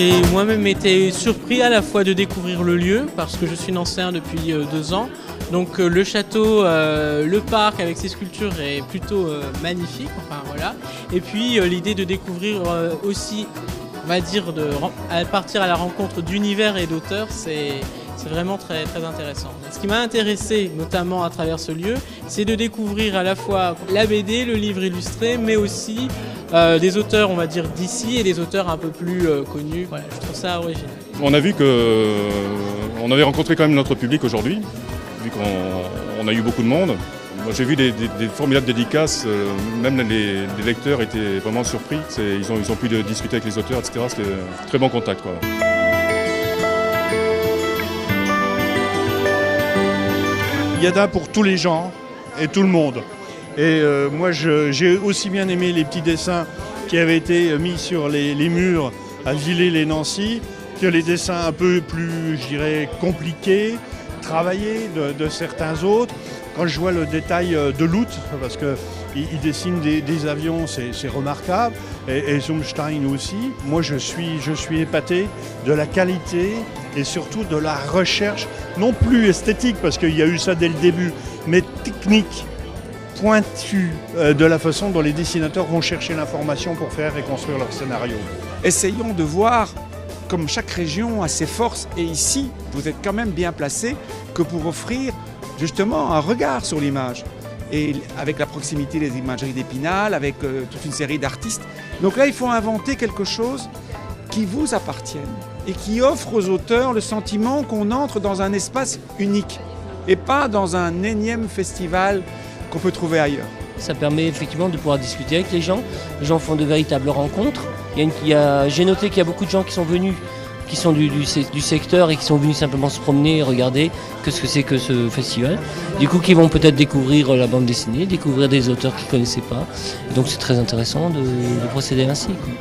J'ai moi-même été surpris à la fois de découvrir le lieu, parce que je suis nancéen depuis 2 ans. Donc le château, le parc avec ses sculptures est plutôt magnifique, enfin voilà. Et puis l'idée de découvrir aussi, on va dire, partir à la rencontre d'univers et d'auteurs, c'est vraiment très, très intéressant. Ce qui m'a intéressé, notamment à travers ce lieu, c'est de découvrir à la fois la BD, le livre illustré, mais aussi des auteurs, on va dire, d'ici et des auteurs un peu plus connus. Voilà, je trouve ça original. On a vu qu'on avait rencontré quand même notre public aujourd'hui, vu qu'on a eu beaucoup de monde. Moi, j'ai vu des formidables dédicaces, même les lecteurs étaient vraiment surpris. Ils ont pu discuter avec les auteurs, etc. C'était un très bon contact, quoi. Il y en a pour tous les genres et tout le monde. Et moi, j'ai aussi bien aimé les petits dessins qui avaient été mis sur les murs à Villers-lès-Nancy que les dessins un peu plus, je dirais, compliqués, travaillés de certains autres. Quand je vois le détail de Lout, parce qu'il dessine des avions, c'est remarquable, et Zumstein aussi, moi je suis épaté de la qualité et surtout de la recherche, non plus esthétique, parce qu'il y a eu ça dès le début, mais technique, pointue, de la façon dont les dessinateurs vont chercher l'information pour faire et construire leur scénario. Essayons de voir comme chaque région a ses forces, et ici, vous êtes quand même bien placé que pour offrir justement un regard sur l'image. Et avec la proximité des imageries d'Épinal, avec toute une série d'artistes. Donc là, il faut inventer quelque chose qui vous appartienne et qui offre aux auteurs le sentiment qu'on entre dans un espace unique et pas dans un énième festival qu'on peut trouver ailleurs. Ça permet effectivement de pouvoir discuter avec les gens. Les gens font de véritables rencontres. J'ai noté qu'il y a beaucoup de gens qui sont venus, qui sont du secteur et qui sont venus simplement se promener et regarder ce que c'est que ce festival. Du coup, qui vont peut-être découvrir la bande dessinée, découvrir des auteurs qu'ils ne connaissaient pas. Et donc c'est très intéressant de procéder ainsi, quoi.